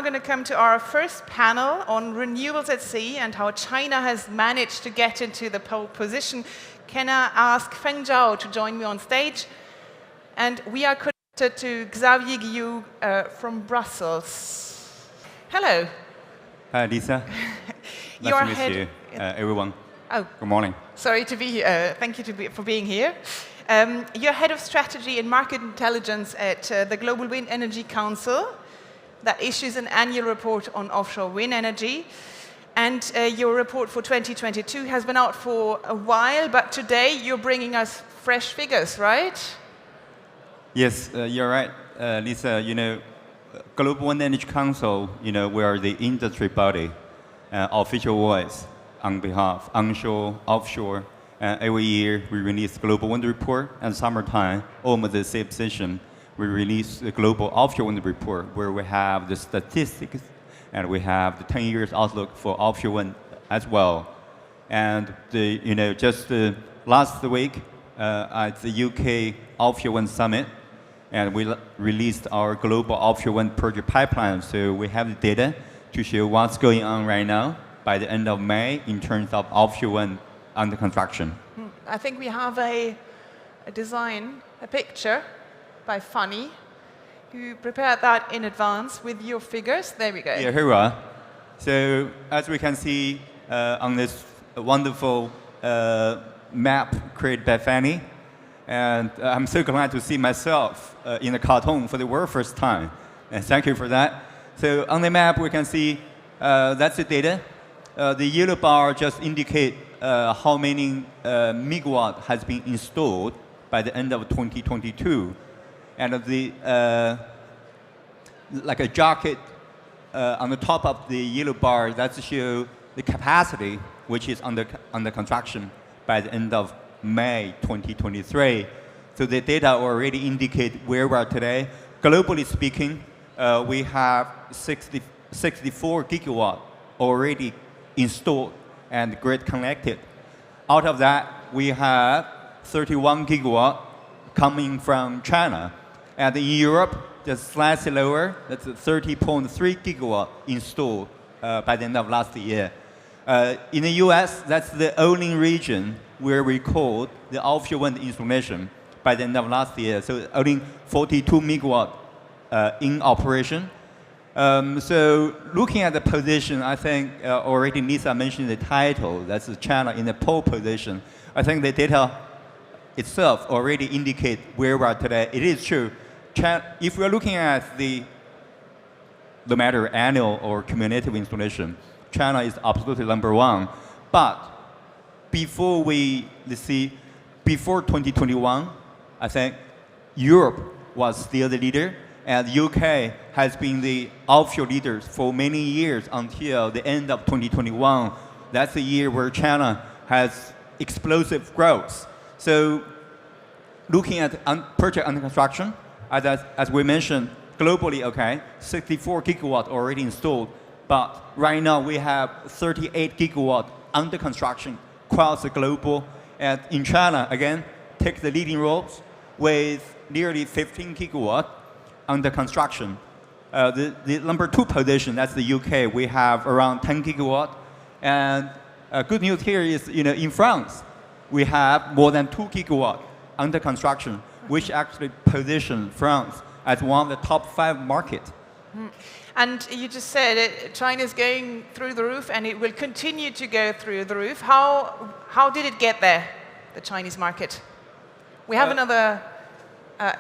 now going to come to our first panel on renewables at sea and how China has managed to get into the pole position. Can I ask Feng Zhao to join me on stage? And we are connected to Xavier Guillou from Brussels. Hello. Hi, Lisa. Nice to meet you, everyone. Oh, good morning. Sorry to be here. Thank you for being here. You're head of strategy and market intelligence at the Global Wind Energy Council that issues an annual report on offshore wind energy. And your report for 2022 has been out for a while, but today you're bringing us fresh figures, right? Yes, you're right, Lisa. Global Wind Energy Council, we are the industry body, official voice on behalf onshore, offshore. Every year we release global wind report, and summertime, almost the same session, we release the global offshore wind report where we have the statistics and we have the 10 years outlook for offshore wind as well. And just last week at the UK Offshore Wind Summit, and we released our global offshore wind project pipeline. So we have the data to show what's going on right now by the end of May in terms of offshore wind under construction. I think we have a design, a picture by Funny, who prepared that in advance with your figures. There we go. Yeah, here we are. So as we can see on this wonderful map created by Fanny, and I'm so glad to see myself in the cartoon for the very first time. And thank you for that. So on the map we can see that's the data. The yellow bar just indicate how many megawatt has been installed by the end of 2022. And the like a jacket on the top of the yellow bar, that shows the capacity which is under construction by the end of May 2023. So the data already indicate where we are today. Globally speaking, we have 64 gigawatt already installed and grid connected. Out of that, we have 31 gigawatt coming from China. And in Europe, just slightly lower, that's 30.3 gigawatt installed by the end of last year. In the US, that's the only region where we record the offshore wind installation by the end of last year. So only 42 megawatt in operation. So looking at the position, I think already Lisa mentioned the title, that's China in the pole position. I think the data itself already indicate where we are today. It is true. If we're looking at no matter annual or cumulative installation, China is absolutely number one. But before before 2021, I think Europe was still the leader, and UK has been the offshore leaders for many years until the end of 2021. That's the year where China has explosive growth. So looking at project under construction, as we mentioned, globally, 64 gigawatt already installed, but right now we have 38 gigawatt under construction across the global. And in China, again, take the leading roles with nearly 15 gigawatt under construction. The number two position, that's the UK, we have around 10 gigawatt. And good news here is, in France, we have more than 2 gigawatt under construction, which actually positions France as one of the top 5 markets. And you just said it, China's going through the roof, and it will continue to go through the roof. How did it get there, the Chinese market? We have another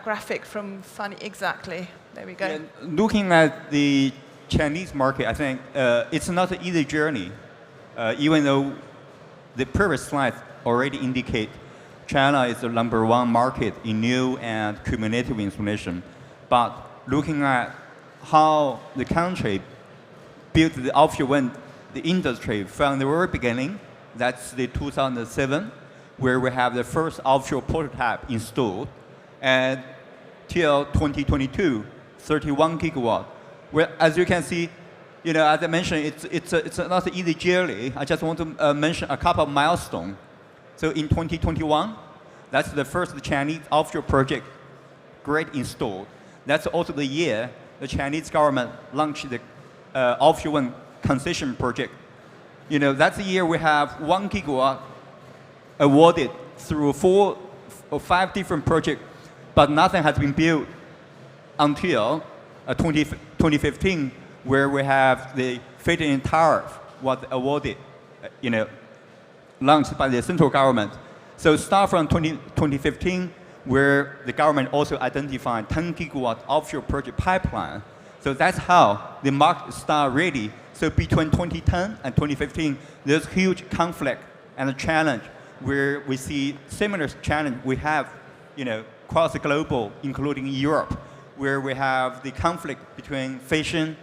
graphic from Funny, exactly. There we go. Looking at the Chinese market, I think it's not an easy journey, even though the previous slides already indicate China is the number one market in new and cumulative installation. But looking at how the country built the offshore wind, the industry from the very beginning, that's the 2007, where we have the first offshore prototype installed, and till 2022, 31 gigawatt. Well, as you can see, as I mentioned, it's not an easy journey. I just want to mention a couple of milestones. So in 2021, that's the first Chinese offshore project grid installed. That's also the year the Chinese government launched the offshore wind concession project. You know, that's the year we have 1 gigawatt awarded through 4 or 5 different projects, but nothing has been built until 2015, where we have the feed-in tariff was awarded, you know, launched by the central government. So start from 2015, where the government also identified 10 gigawatt offshore project pipeline. So that's how the market started ready. So between 2010 and 2015, there's huge conflict and a challenge where we see similar challenge we have, you know, across the global, including Europe, where we have the conflict between fishing,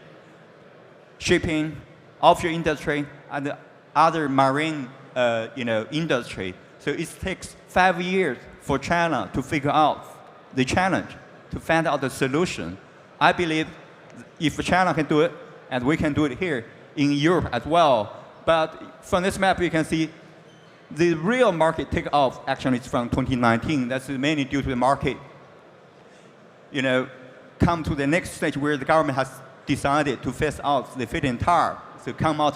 shipping, offshore industry, and the other marine, you know, industry. So it takes 5 years for China to figure out the challenge, to find out the solution. I believe if China can do it, and we can do it here in Europe as well. But from this map, you can see the real market takeoff actually is from 2019. That's mainly due to the market, you know, come to the next stage where the government has decided to phase out the feed-in tariff. So come out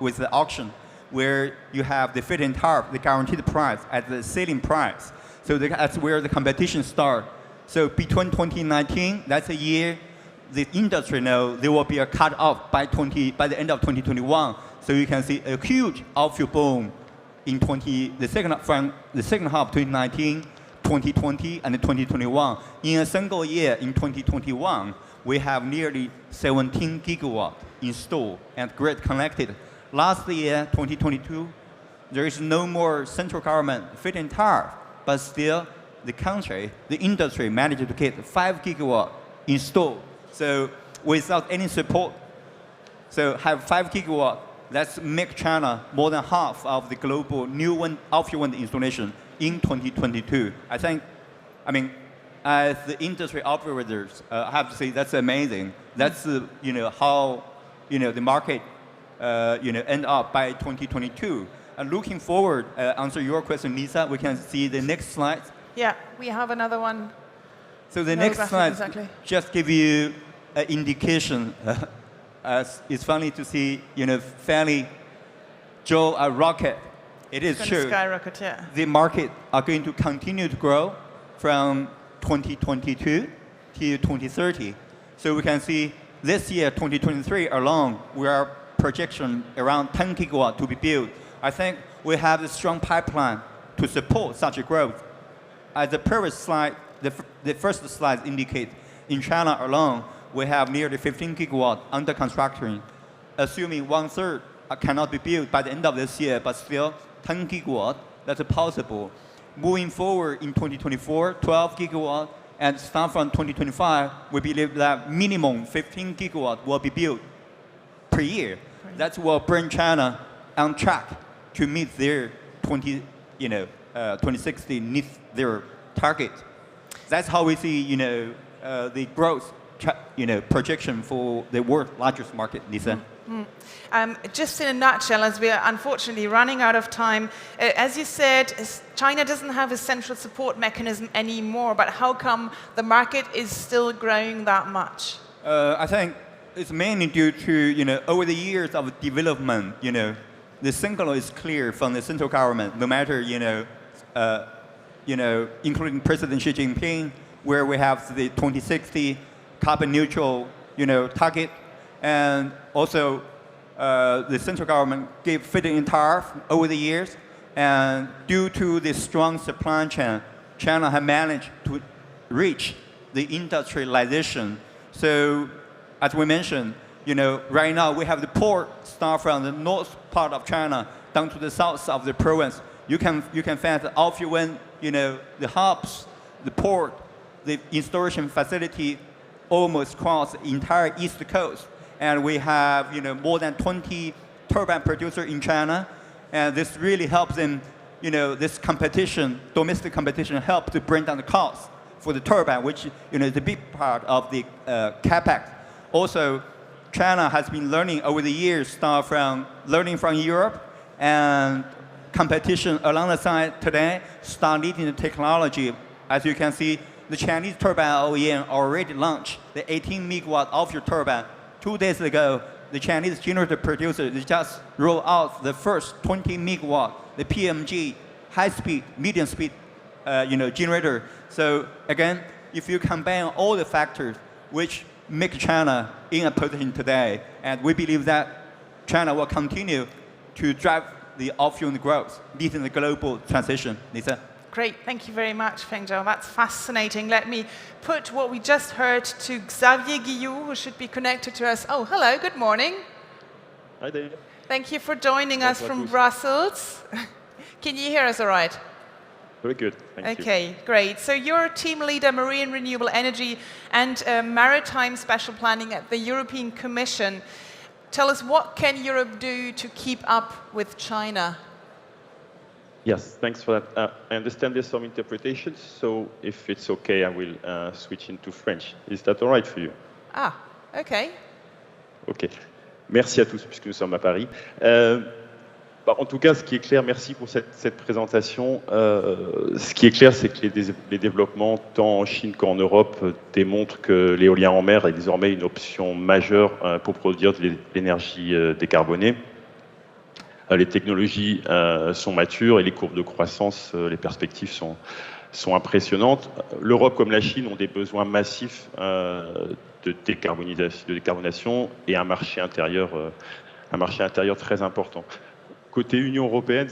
with the auction where you have the feed-in tariff, the guaranteed price at the ceiling price. So that's where the competition starts. So between 2019, that's a year the industry knows there will be a cut off by the end of 2021. So you can see a huge offshore boom in the second half of 2019, 2020, and 2021. In a single year, in 2021, we have nearly 17 gigawatts installed and grid connected. Last year, 2022, there is no more central government feed-in tariff, but still the country, the industry managed to get 5 gigawatts installed. So without any support, so have 5 gigawatts, that's make China more than half of the global new offshore wind installation in 2022. I mean, as the industry operators, I have to say that's amazing. That's you know, how, you know, the market you know, end up by 2022. And looking forward, answer your question, Lisa, we can see the next slide. Yeah, we have another one. So the next slide exactly. just give you an indication. As it's funny to see, you know, fairly Zhao a rocket. It is true. Skyrocket, yeah. The market are going to continue to grow from 2022 to 2030. So we can see this year, 2023 alone, we are projection around 10 gigawatt to be built. I think we have a strong pipeline to support such a growth. As the previous slide, the first slide indicate, in China alone, we have nearly 15 gigawatts under construction, assuming 1/3 cannot be built by the end of this year, but still 10 gigawatts, that's possible. Moving forward in 2024, 12 gigawatts, and start from 2025, we believe that minimum 15 gigawatts will be built per year. That will bring China on track to meet their 2060 need their target. That's how we see, you know, the growth, you know, projection for the world's largest market, Lisa. Just in a nutshell, as we are unfortunately running out of time, as you said, China doesn't have a central support mechanism anymore, but how come the market is still growing that much? I think it's mainly due to, you know, over the years of development, you know, the signal is clear from the central government, no matter, you know, including President Xi Jinping, where we have the 2060 carbon neutral, you know, target, and also the central government gave feed-in tariff over the years, and due to the strong supply chain, China has managed to reach the industrialization. So, as we mentioned, you know, right now we have the port start from the north part of China down to the south of the province. You can find the offshore wind, you know, the hubs, the port, the installation facility almost across the entire east coast. And we have, you know, more than 20 turbine producers in China. And this really helps them, you know, this competition, domestic competition, help to bring down the cost for the turbine, which, you know, is a big part of the capex. Also, China has been learning over the years, start from learning from Europe, and competition along the side today start leading the technology. As you can see, the Chinese turbine OEM already launched the 18 megawatt offshore turbine 2 days ago, the Chinese generator producer they just rolled out the first 20 megawatt, the PMG, high-speed, medium-speed, generator. So again, if you combine all the factors which make China in a position today, and we believe that China will continue to drive the offshore growth, leading the global transition. Lisa? Great, thank you very much, Feng Zhao. That's fascinating. Let me put what we just heard to Xavier Guillou, who should be connected to us. Oh, hello, good morning. Hi there. Thank you for joining us from Brussels. Can you hear us all right? Very good, thank you. Okay, great. So you're team leader, marine renewable energy and maritime special planning at the European Commission. Tell us, what can Europe do to keep up with China? Yes, thanks for that. I understand there's some interpretations, so if it's okay, I will switch into French. Is that all right for you? Ah, okay. Ok. Merci à tous, puisque nous sommes à Paris. En tout cas, ce qui est clair, merci pour cette présentation. Ce qui est clair, c'est que les développements, tant en Chine qu'en Europe, démontrent que l'éolien en mer est désormais une option majeure pour produire de l'énergie décarbonée. Les technologies sont matures et les courbes de croissance, les perspectives sont impressionnantes. L'Europe comme la Chine ont des besoins massifs de décarbonation et un marché intérieur très important. Côté Union européenne,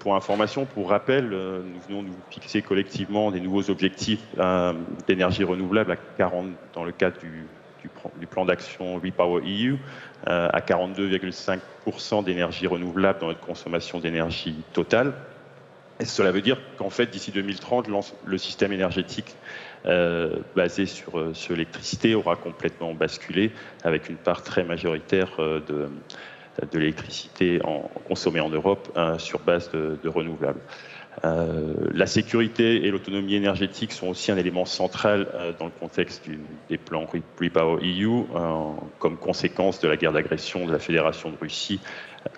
pour information, pour rappel, nous venons nous fixer collectivement des nouveaux objectifs d'énergie renouvelable dans le cadre du plan d'action REPowerEU, à 42,5% d'énergie renouvelable dans notre consommation d'énergie totale. Et cela veut dire qu'en fait, d'ici 2030, le système énergétique basé sur l'électricité aura complètement basculé, avec une part très majoritaire de l'électricité consommée en Europe sur base de renouvelables. La sécurité et l'autonomie énergétique sont aussi un élément central dans le contexte des plans REPowerEU, comme conséquence de la guerre d'agression de la Fédération de Russie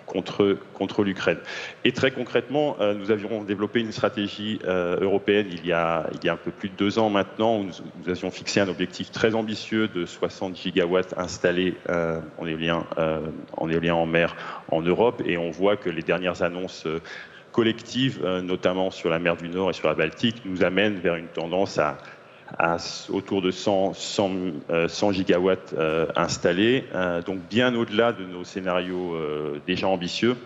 contre l'Ukraine. Et très concrètement, nous avions développé une stratégie européenne il y a un peu plus de 2 ans maintenant, où nous avions fixé un objectif très ambitieux de 60 gigawatts installés en éolien en mer en Europe, et on voit que les dernières annonces collectives, notamment sur la mer du Nord et sur la Baltique, nous amènent vers une tendance autour de 100 gigawatts installés, donc bien au-delà de nos scénarios déjà ambitieux.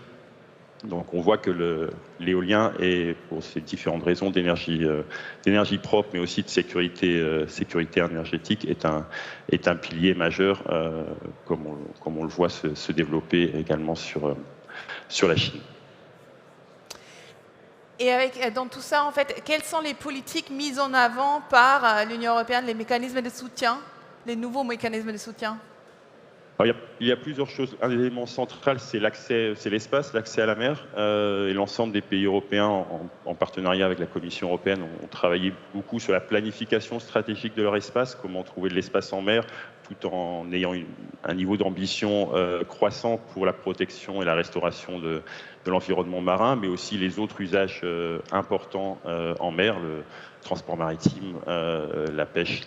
Donc on voit que l'éolien est, pour ces différentes raisons d'énergie propre, mais aussi de sécurité énergétique, est un pilier majeur, comme on le voit se développer également sur la Chine. Et dans tout ça, en fait, quelles sont les politiques mises en avant par l'Union européenne, les mécanismes de soutien, les nouveaux mécanismes de soutien? Alors, il y a plusieurs choses. Un élément central, c'est l'espace, l'accès à la mer. Et l'ensemble des pays européens, en partenariat avec la Commission européenne, ont travaillé beaucoup sur la planification stratégique de leur espace, comment trouver de l'espace en mer, tout en ayant un niveau d'ambition croissant pour la protection et la restauration de l'environnement marin, mais aussi les autres usages importants en mer, le transport maritime, la pêche,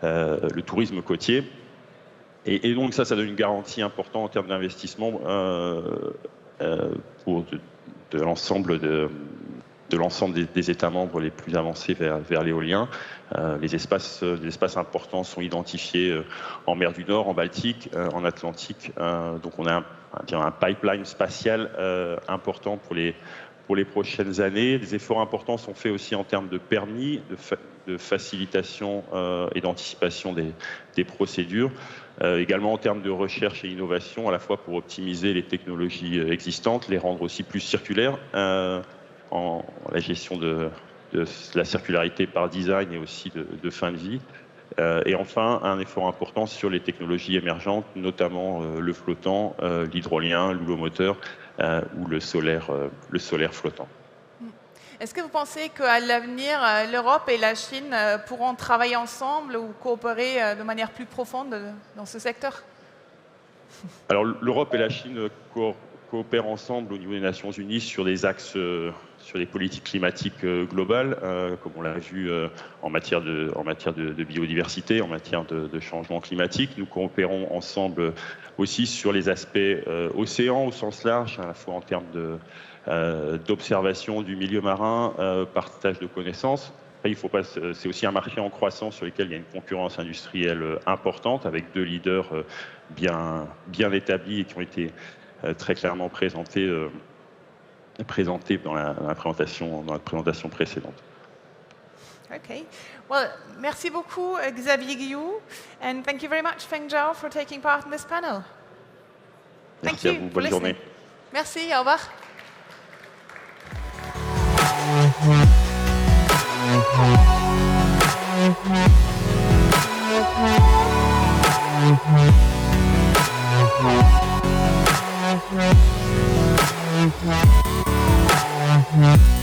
le tourisme côtier. Et donc ça donne une garantie importante en termes d'investissement de l'ensemble des États membres les plus avancés vers l'éolien. Les espaces importants sont identifiés en mer du Nord, en Baltique, en Atlantique. Donc on a un pipeline spatial important pour les prochaines années. Des efforts importants sont faits aussi en termes de permis, de facilitation et d'anticipation des procédures. Également en termes de recherche et innovation, à la fois pour optimiser les technologies existantes, les rendre aussi plus circulaires, en la gestion de la circularité par design et aussi de fin de vie. Et enfin, un effort important sur les technologies émergentes, notamment le flottant, l'hydrolien, l'houlomoteur ou le solaire flottant. Est-ce que vous pensez qu'à l'avenir, l'Europe et la Chine pourront travailler ensemble ou coopérer de manière plus profonde dans ce secteur? Alors l'Europe et la Chine coopèrent ensemble au niveau des Nations Unies sur des axes sur les politiques climatiques globales, comme on l'a vu en matière de biodiversité, en matière de changement climatique. Nous coopérons ensemble aussi sur les aspects océans au sens large, à la fois en termes d'observation du milieu marin, partage de connaissances. C'est aussi un marché en croissance sur lequel il y a une concurrence industrielle importante, avec 2 leaders bien établis et qui ont été très clairement présentés dans la présentation précédente. Okay. Well, merci beaucoup, Xavier, Guillou, and thank you very much, Feng, Zhao, for taking part in this panel. Merci à vous. Bonne journée. Merci, au revoir. Yeah.